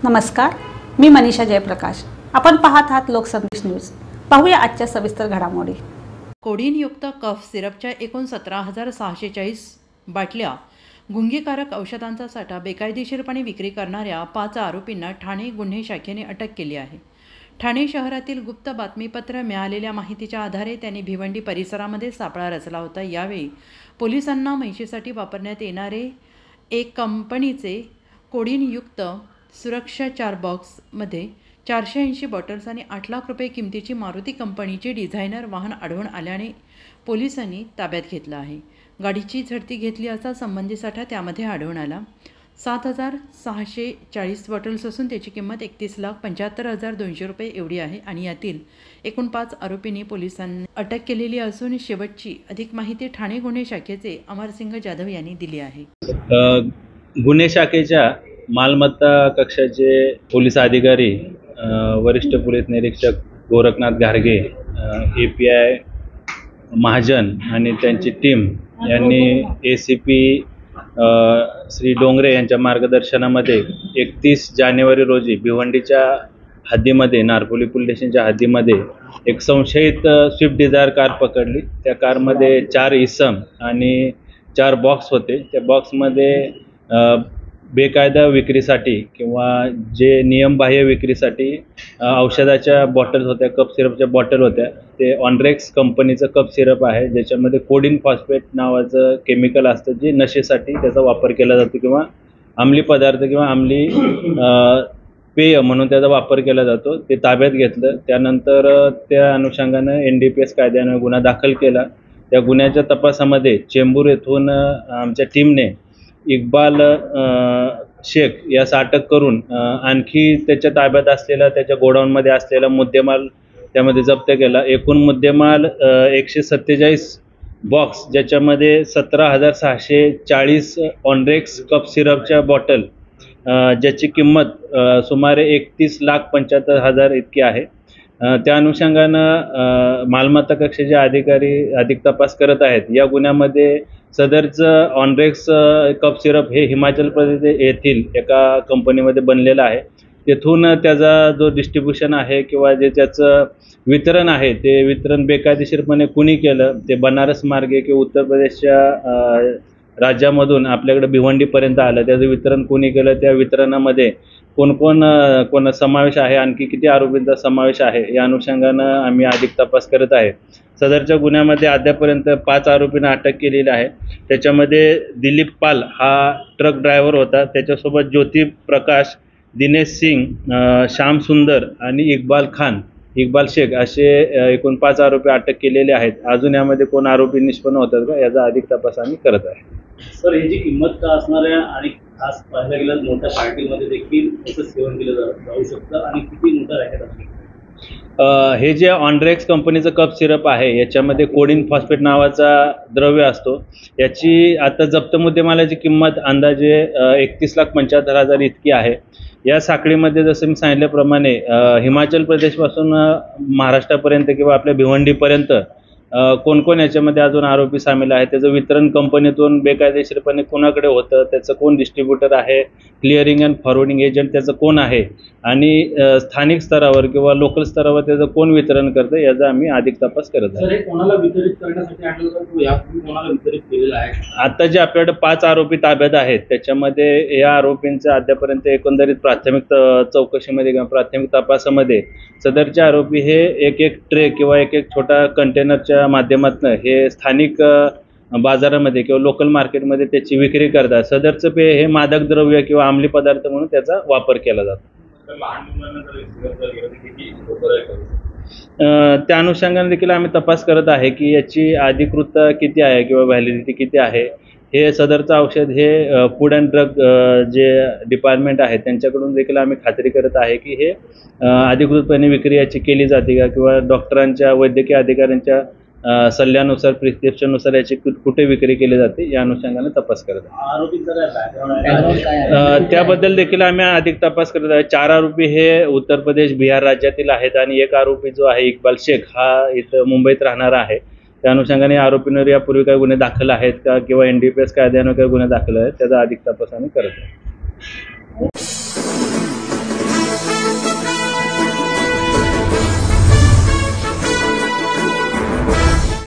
नमस्कार, मी मनीषा जयप्रकाश। आपण पाहत आहात लोकसंदेश न्यूज। पाहूया आजच्या सविस्तर घडामोडी। कोडीनयुक्त कफ सिरपच्या एकूण 17,640 बाटल्या गुंगीकारक औषधांचा साठा बेकायदेशीरपणे विक्री करणाऱ्या 5 आरोपींना ठाणे गुन्हे शाखेने अटक केली आहे। ठाणे शहरातील गुप्त बातमीपत्र मिळालेल्या माहितीच्या आधारे त्यांनी भिवंडी परिसरामध्ये सापळा रचला होता। यावेळी पोलिसांना म्हैशीसाठी वापरण्यात येणारे एक कंपनीचे कोडीनयुक्त सुरक्षा 4 बॉक्समध्ये 480 बॉटल्स आणि 8 लाख रुपये किमतीची मारुती कंपनीचे डिझायनर वाहन आढळून आल्याने पोलिसांनी ताब्यात घेतलं आहे। गाडीची झडती घेतली असता संबंधित साठा त्यामध्ये आढळून आला। 7,640 बॉटल्स असून त्याची किंमत 31,75,200 रुपये एवढी आहे आणि यातील एकूण 5 आरोपींनी पोलिसांनी अटक केलेली असून शेवटची अधिक माहिती ठाणे गुन्हे शाखेचे अमरसिंग जाधव यांनी दिली आहे। गुन्हे शाखेच्या मालमत्ता कक्षाचे पोलीस अधिकारी वरिष्ठ पोलीस निरीक्षक गोरखनाथ घारगे, API महाजन आणि त्यांची टीम यांनी ACP श्री डोंगरे यांच्या मार्गदर्शनामध्ये 31 जानेवारी रोजी भिवंडीच्या हद्दीमध्ये नारपोली पोलीस स्टेशनच्या हद्दीमध्ये एक संशयित स्विफ्ट डिझायर कार पकडली। त्या कारमध्ये 4 इसम आणि 4 बॉक्स होते। त्या बॉक्समध्ये बेकायदा विक्रीसाठी किंवा जे नियमबाह्य विक्रीसाठी औषधाच्या बॉटल्स होत्या, कप सिरपच्या बॉटल होत्या। ते ऑनरेक्स कंपनीचं कप सिरप आहे, ज्याच्यामध्ये कोडिन फॉस्फेट नावाचं केमिकल असतं, जे नशेसाठी त्याचा वापर केला जातो किंवा अंमली पदार्थ किंवा अंमली पेय म्हणून त्याचा वापर केला जातो। ते ताब्यात घेतलं। त्यानंतर त्या अनुषंगानं NDPS कायद्यानं गुन्हा दाखल केला। त्या गुन्ह्याच्या तपासामध्ये चेंबूर येथून आमच्या टीमने इक्बाल शेख यास अटक करून आणखी त्याच्या ताब्यात असलेला त्याच्या गोडाऊनमध्ये असलेला मुद्देमाल त्यामध्ये जप्त केला। एकूण मुद्देमाल 147 बॉक्स, ज्याच्यामध्ये 17,640 ऑनरेक्स कप सिरपच्या बॉटल, ज्याची किंमत सुमारे 31,75,000 इतकी आहे। त्या अनुषंगानं मालमत्ता कक्षाचे अधिकारी अधिक तपास करत आहेत। या गुन्ह्यामध्ये सदरचं ऑनरेक्स कप सिरप हे हिमाचल प्रदेश येथील एका कंपनीमध्ये बनलेलं आहे। तेथून त्याचा जो डिस्ट्रीब्युशन आहे किंवा जे त्याचं वितरण आहे, ते वितरण बेकायदेशीरपणे कुणी केलं, ते बनारस मार्गे किंवा उत्तर प्रदेशच्या राज्यामधून आपल्याकडे भिवंडीपर्यंत आलं, त्याचं वितरण कुणी केलं, त्या वितरणामध्ये कोण समावेश आहे, आणखी किती आरोपींचा समावेश आहे, या अनुषंगानं आम्ही अधिक तपास करत आहे। सदरच्या गुन्ह्यामध्ये अद्यापर्यंत 5 आरोपींना अटक केलेली आहे। त्याच्यामध्ये दिलीप पाल हा ट्रक ड्रायव्हर होता, त्याच्यासोबत ज्योती प्रकाश, दिनेश सिंग, श्याम सुंदर आणि इक्बाल शेख असे एकूण 5 आरोपी अटक केलेले आहेत। अजून यामध्ये कोण आरोपी निष्पन्न होतात का, याचा अधिक तपास आम्ही करत आहे। सर, याची किंमत का असणार आहे आणि खास पाहायला गेलं मोठ्या पार्टीमध्ये देखील याचं सेवन केलं जाऊ शकतं आणि किती मोठं रॅकेट असतं? हे जे ऑनरेक्स कंपनीचं कप सिरप आहे, याच्यामध्ये कोडिन फॉस्फेट नावाचा द्रव्य असतो। याची आता जप्त मुद्देमालाची किंमत अंदाजे 31,75,000 इतकी आहे। या साखळीमध्ये जसं मी सांगितल्याप्रमाणे हिमाचल प्रदेशपासून महाराष्ट्रापर्यंत किंवा आपल्या भिवंडीपर्यंत कोण याच्यामध्ये अजून आरोपी सामील आहेत, त्याचं वितरण कंपनीतून बेकायदेशीरपणे कोणाकडे होतं, त्याचं कोण डिस्ट्रीब्युटर आहे, क्लिअरिंग अँड फॉरवर्डिंग एजंट त्याचं कोण आहे आणि स्थानिक स्तरावर किंवा लोकल स्तरावर त्याचं कोण वितरण करतं, याचा आम्ही अधिक तपास करत आहे। कोणाला वितरित करण्यासाठी कोणाला वितरित केलेलं आहे? आता जे आपल्याकडे 5 आरोपी ताब्यात आहेत, त्याच्यामध्ये या आरोपींचं अद्यापर्यंत एकंदरीत प्राथमिक चौकशीमध्ये किंवा प्राथमिक तपासामध्ये सदरचे आरोपी हे एक ट्रे किंवा एक छोटा कंटेनरच्या माध्यमातून हे स्थानिक बाजारामध्ये किंवा लोकल मार्केटमध्ये त्याची विक्री करतात। सदरचं पेय हे मादक द्रव्य किंवा अंमली पदार्थ म्हणून त्याचा वापर केला जातो। त्या अनुषंगाने देखील आम्ही तपास करत आहे की याची अधिकृतता किती आहे किंवा व्हॅलिडिटी किती आहे। हे सदरचं औषध हे फूड अँड ड्रग जे डिपार्टमेंट आहे त्यांच्याकडून देखील आम्ही खात्री करत आहे की हे अधिकृतपणे विक्री याची केली जाते का किंवा डॉक्टरांच्या वैद्यकीय अधिकाऱ्यांच्या सल्ल्यानुसार प्रिस्क्रिप्शननुसार याची कुठे विक्री केली जाते, या अनुषंगाने तपास करत आहे। त्याबद्दल देखील आम्ही अधिक तपास करत आहे। 4 आरोपी हे उत्तर प्रदेश बिहार राज्यातील आहेत आणि एक आरोपी जो आहे इक्बाल शेख हा इथं मुंबईत राहणारा आहे। त्या अनुषंगाने आरोपींवर यापूर्वी काही गुन्हे दाखल आहेत का किंवा NDPS कायद्यानं काही गुन्हे दाखल आहेत, त्याचा अधिक तपास आम्ही करत आहे।